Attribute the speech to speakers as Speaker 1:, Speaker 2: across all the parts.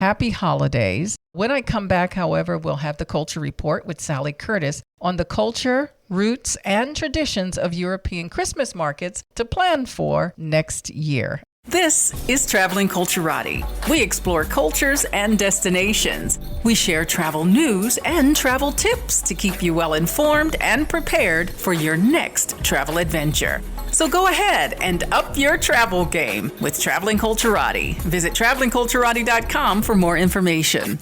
Speaker 1: Happy holidays. When I come back, however, we'll have the Culture Report with Sally Curtis on the culture, roots, and traditions of European Christmas markets to plan for next year.
Speaker 2: This is Traveling Culturati. We explore cultures and destinations. We share travel news and travel tips to keep you well informed and prepared for your next travel adventure. So go ahead and up your travel game with Traveling Culturati. Visit travelingculturati.com for more information.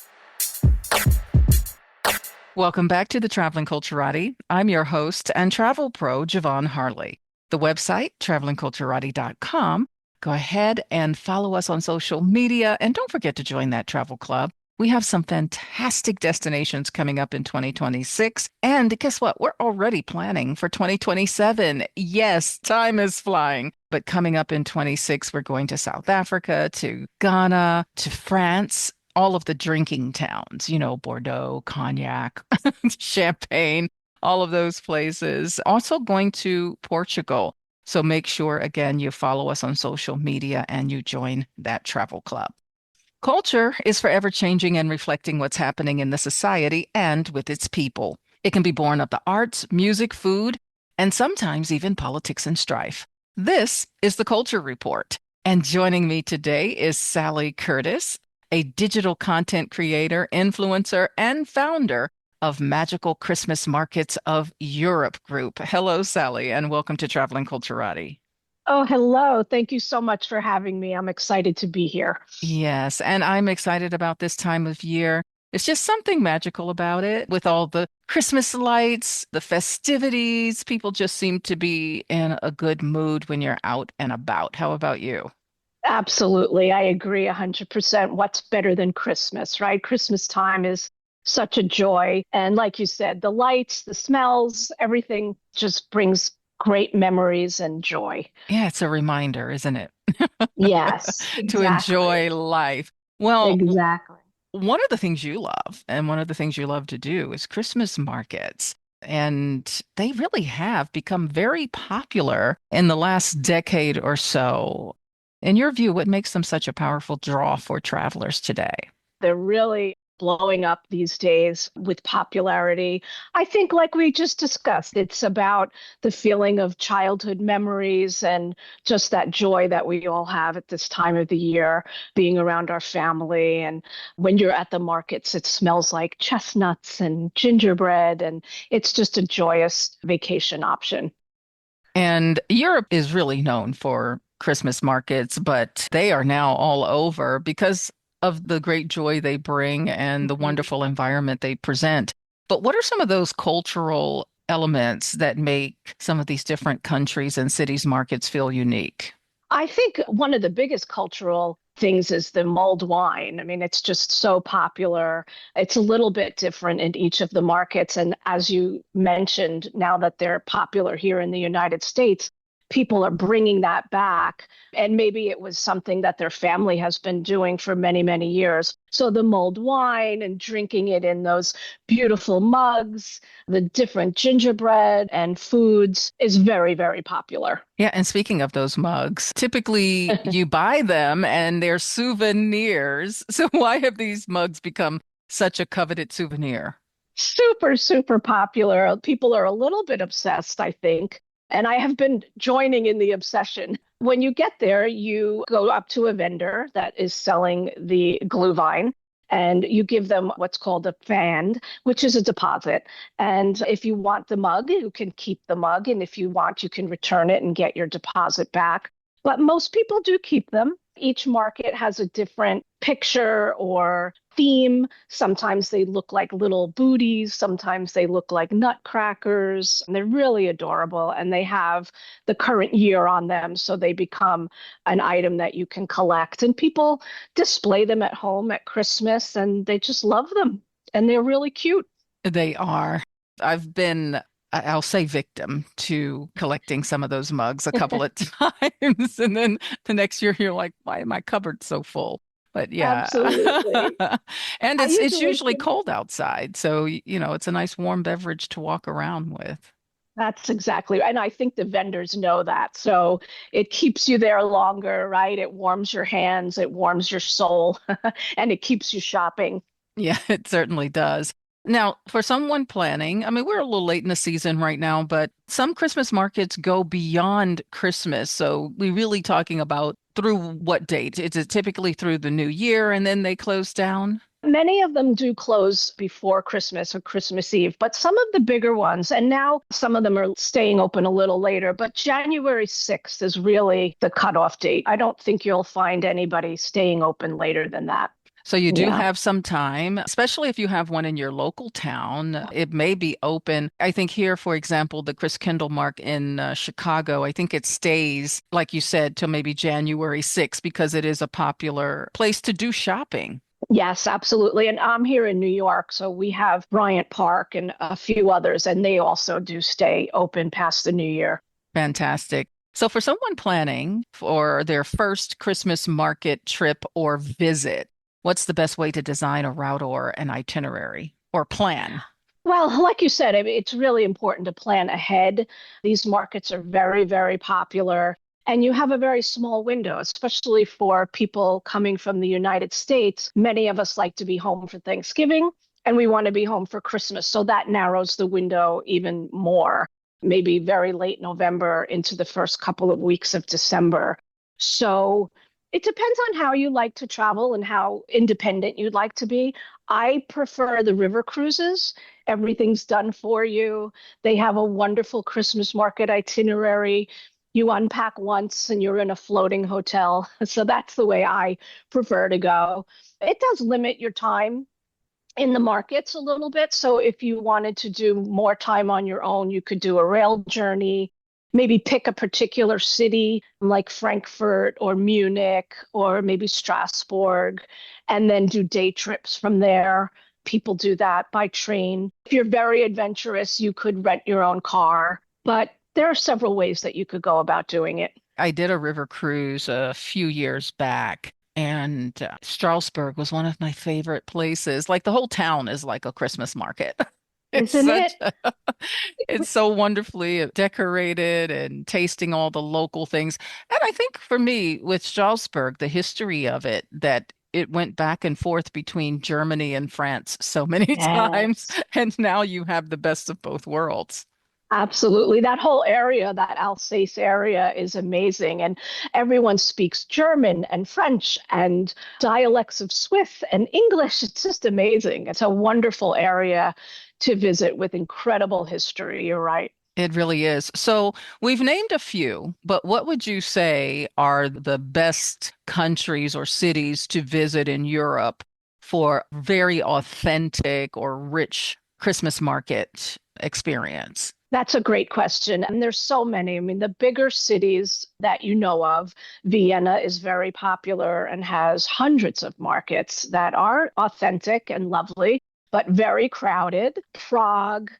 Speaker 2: Welcome back to the Traveling Culturati. I'm your host and travel pro, Javon Harley. The website, travelingculturati.com. Go ahead and follow us on social media, and don't forget to join that travel club. We have some fantastic destinations coming up in 2026. And guess what? We're already planning for 2027. Yes, time is flying. But coming up in 26, we're going to South Africa, to Ghana, to France, all of the drinking towns, Bordeaux, Cognac, Champagne, all of those places. Also going to Portugal. So make sure, again, you follow us on social media and you join that travel club. Culture is forever changing and reflecting what's happening in the society and with its people. It can be born of the arts, music, food, and sometimes even politics and strife. This is the Culture Report. And joining me today is Sally Curtis, a digital content creator, influencer, and founder of Magical Christmas Markets of Europe Group. Hello, Sally, and welcome to Traveling Culturati.
Speaker 3: Oh, hello. Thank you so much for having me. I'm excited to be here.
Speaker 1: Yes, and I'm excited about this time of year. It's just something magical about it with all the Christmas lights, the festivities. People just seem to be in a good mood when you're out and about. How about you?
Speaker 3: Absolutely. I agree 100%. What's better than Christmas, right? Christmas time is such a joy. And like you said, the lights, the smells, everything just brings great memories and joy.
Speaker 1: Yeah, it's a reminder, isn't it?
Speaker 3: Yes,
Speaker 1: To enjoy
Speaker 3: exactly.
Speaker 1: life. Well,
Speaker 3: Exactly.
Speaker 1: one of the things you love, and one of the things you love to do, is Christmas markets. And they really have become very popular in the last decade or so. In your view, what makes them such a powerful draw for travelers today?
Speaker 3: They're really blowing up these days with popularity. I think, like we just discussed, it's about the feeling of childhood memories and just that joy that we all have at this time of the year, being around our family. And when you're at the markets, it smells like chestnuts and gingerbread, and it's just a joyous vacation option.
Speaker 1: And Europe is really known for Christmas markets, but they are now all over because of the great joy they bring and the
Speaker 3: Mhm.
Speaker 1: wonderful environment they present. But what are some of those cultural elements that make some of these different countries and cities markets feel unique?
Speaker 3: I think one of the biggest cultural things is the mulled wine. I mean, it's just so popular. It's a little bit different in each of the markets. And as you mentioned, now that they're popular here in the United States, people are bringing that back. And maybe it was something that their family has been doing for many, many years. So the mulled wine and drinking it in those beautiful mugs, the different gingerbread and foods is very, very popular.
Speaker 1: Yeah, and speaking of those mugs, typically you buy them and they're souvenirs. So why have these mugs become such a coveted souvenir?
Speaker 3: Super, super popular. People are a little bit obsessed, I think. And I have been joining in the obsession. When you get there, you go up to a vendor that is selling the glühwein and you give them what's called a fan, which is a deposit. And if you want the mug, you can keep the mug. And if you want, you can return it and get your deposit back. But most people do keep them. Each market has a different picture or theme. Sometimes they look like little booties, sometimes they look like nutcrackers. And they're really adorable and they have the current year on them. So they become an item that you can collect. And people display them at home at Christmas and they just love them. And they're really cute.
Speaker 1: They are. I've been, I'll say victim to collecting some of those mugs a couple of times. And then the next year you're like, why am I cupboard so full? But yeah.
Speaker 3: Absolutely.
Speaker 1: And
Speaker 3: I
Speaker 1: it's
Speaker 3: usually
Speaker 1: usually
Speaker 3: think
Speaker 1: cold outside. So, it's a nice warm beverage to walk around with.
Speaker 3: That's exactly. And I think the vendors know that. So it keeps you there longer, right? It warms your hands, it warms your soul, and it keeps you shopping.
Speaker 1: Yeah, it certainly does. Now, for someone planning, I mean, we're a little late in the season right now, but some Christmas markets go beyond Christmas. So we're really talking about through what date? Is it typically through the new year and then they close down?
Speaker 3: Many of them do close before Christmas or Christmas Eve, but some of the bigger ones, and now some of them are staying open a little later, but January 6th is really the cutoff date. I don't think you'll find anybody staying open later than that.
Speaker 1: So you do
Speaker 3: Yeah.
Speaker 1: have some time, especially if you have one in your local town. It may be open. I think here, for example, the Chris Kindle Mark in Chicago, I think it stays, like you said, till maybe January 6th because it is a popular place to do shopping.
Speaker 3: Yes, absolutely. And I'm here in New York, so we have Bryant Park and a few others, and they also do stay open past the new year.
Speaker 1: Fantastic. So for someone planning for their first Christmas market trip or visit, what's the best way to design a route or an itinerary or plan?
Speaker 3: Well, like you said, I mean, it's really important to plan ahead. These markets are very, very popular, and you have a very small window, especially for people coming from the United States. Many of us like to be home for Thanksgiving, and we want to be home for Christmas. So that narrows the window even more, maybe very late November into the first couple of weeks of December. So it depends on how you like to travel and how independent you'd like to be. I prefer the river cruises. Everything's done for you. They have a wonderful Christmas market itinerary. You unpack once and you're in a floating hotel. So that's the way I prefer to go. It does limit your time in the markets a little bit. So if you wanted to do more time on your own, you could do a rail journey, maybe pick a particular city like Frankfurt or Munich or maybe Strasbourg, and then do day trips from there. People do that by train. If you're very adventurous, you could rent your own car, but there are several ways that you could go about doing it.
Speaker 1: I did a river cruise a few years back, and Strasbourg was one of my favorite places. Like the whole town is like a Christmas market. It's
Speaker 3: Isn't
Speaker 1: such
Speaker 3: it?
Speaker 1: a, it's so wonderfully decorated and tasting all the local things. And I think for me, with Strasbourg, the history of it, that it went back and forth between Germany and France so many times,
Speaker 3: Yes.
Speaker 1: and now you have the best of both worlds.
Speaker 3: Absolutely. That whole area, that Alsace area is amazing. And everyone speaks German and French and dialects of Swiss and English. It's just amazing. It's a wonderful area to visit with incredible history. You're right.
Speaker 1: It really is. So we've named a few, but what would you say are the best countries or cities to visit in Europe for very authentic or rich Christmas market experience?
Speaker 3: That's a great question. And there's so many. I mean, the bigger cities that you know of, Vienna is very popular and has hundreds of markets that are authentic and lovely, but very crowded. Prague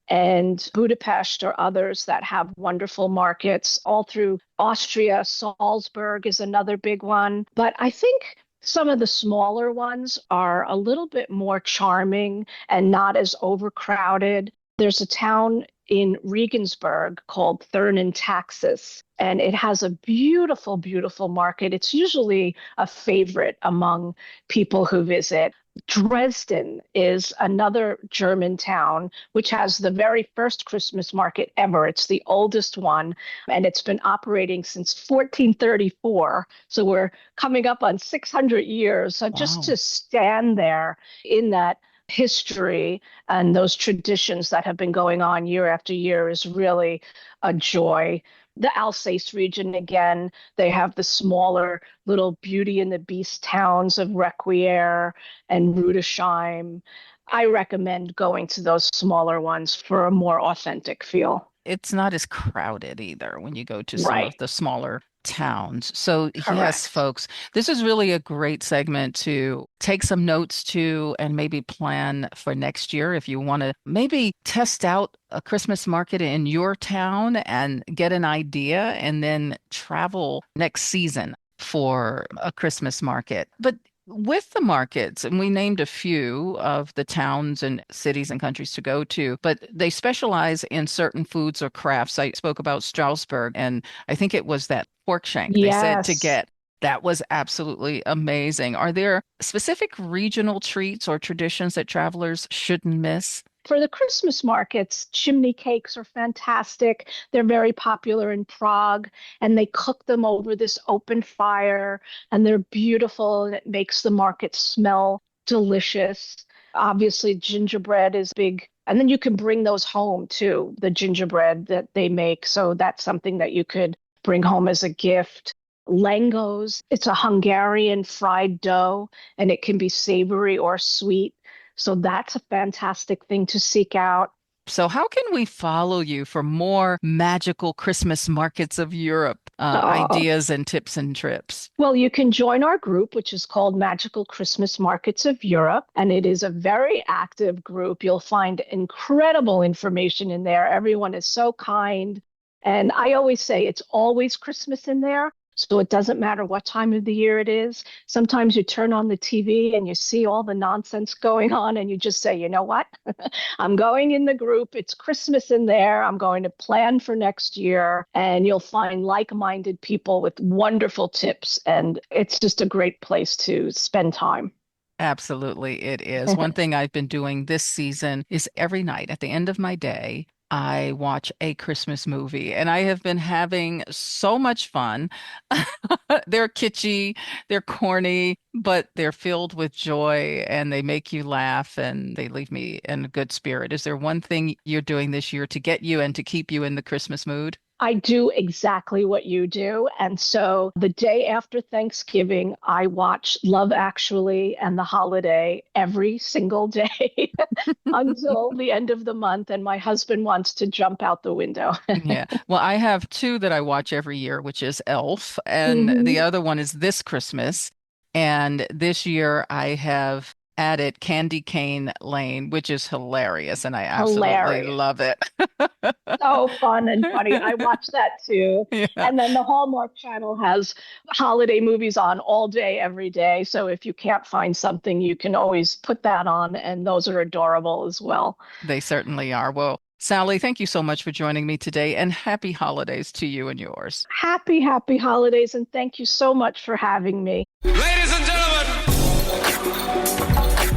Speaker 3: and Budapest are others that have wonderful markets all through Austria. Salzburg is another big one. But I think some of the smaller ones are a little bit more charming and not as overcrowded. There's a town in Regensburg called Thurn in Taxis, and it has a beautiful, beautiful market. It's usually a favorite among people who visit. Dresden is another German town which has the very first Christmas market ever. It's the oldest one, and it's been operating since 1434. So we're coming up on 600 years. So just
Speaker 1: Wow.
Speaker 3: to stand there in that history and those traditions that have been going on year after year is really a joy. The Alsace region, again, they have the smaller little Beauty and the Beast towns of Requier and Rudesheim. I recommend going to those smaller ones for a more authentic feel.
Speaker 1: It's not as crowded either when you go to some of
Speaker 3: Right.
Speaker 1: the smaller towns. So, yes,
Speaker 3: Correct.
Speaker 1: folks, this is really a great segment to take some notes to and maybe plan for next year if you want to maybe test out a Christmas market in your town and get an idea and then travel next season for a Christmas market. But with the markets, and we named a few of the towns and cities and countries to go to, but they specialize in certain foods or crafts. I spoke about Strasbourg, and I think it was that pork shank they said to
Speaker 3: Yes.
Speaker 1: get. That was absolutely amazing. Are there specific regional treats or traditions that travelers shouldn't miss?
Speaker 3: For the Christmas markets, chimney cakes are fantastic. They're very popular in Prague, and they cook them over this open fire, and they're beautiful, and it makes the market smell delicious. Obviously, gingerbread is big. And then you can bring those home too, the gingerbread that they make. So that's something that you could bring home as a gift. Langos, it's a Hungarian fried dough, and it can be savory or sweet. So that's a fantastic thing to seek out.
Speaker 1: So, how can we follow you for more magical Christmas markets of Europe
Speaker 3: Oh,
Speaker 1: ideas and tips and trips?
Speaker 3: well, you can join our group, which is called Magical Christmas Markets of Europe, and it is a very active group. You'll find incredible information in there. Everyone is so kind. And I always say it's always Christmas in there. So it doesn't matter what time of the year it is. Sometimes you turn on the TV and you see all the nonsense going on, and you just say, you know what? I'm going in the group. It's Christmas in there. I'm going to plan for next year. And you'll find like minded people with wonderful tips. And it's just a great place to spend time.
Speaker 1: Absolutely, it is. One thing I've been doing this season is every night at the end of my day, I watch a Christmas movie, and I have been having so much fun. They're kitschy, they're corny, but they're filled with joy and they make you laugh and they leave me in a good spirit. Is there one thing you're doing this year to get you and to keep you in the Christmas mood?
Speaker 3: I do exactly what you do. And so the day after Thanksgiving, I watch Love Actually and The Holiday every single day until the end of the month. And my husband wants to jump out the window.
Speaker 1: Yeah. Well, I have two that I watch every year, which is Elf, and the
Speaker 3: Mhm.
Speaker 1: other one is This Christmas. And this year I have added Candy Cane Lane, which is hilarious, and I absolutely
Speaker 3: Hilarious.
Speaker 1: love it.
Speaker 3: So fun and funny. I watch that too.
Speaker 1: Yeah,
Speaker 3: And then the Hallmark Channel has holiday movies on all day, every day. So if you can't find something, you can always put that on, and those are adorable as well.
Speaker 1: they certainly are. Well, Sally, thank you so much for joining me today, and happy holidays to you and yours.
Speaker 3: Happy, happy holidays, and thank you so much for having me.
Speaker 2: Ladies and gentlemen,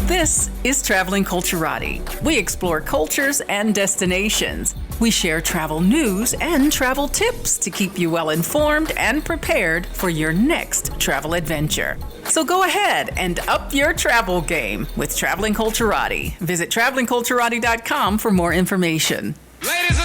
Speaker 2: this is Traveling Culturati. We explore cultures and destinations. We share travel news and travel tips to keep you well informed and prepared for your next travel adventure. So go ahead and up your travel game with Traveling Culturati. Visit travelingculturati.com for more information. Ladies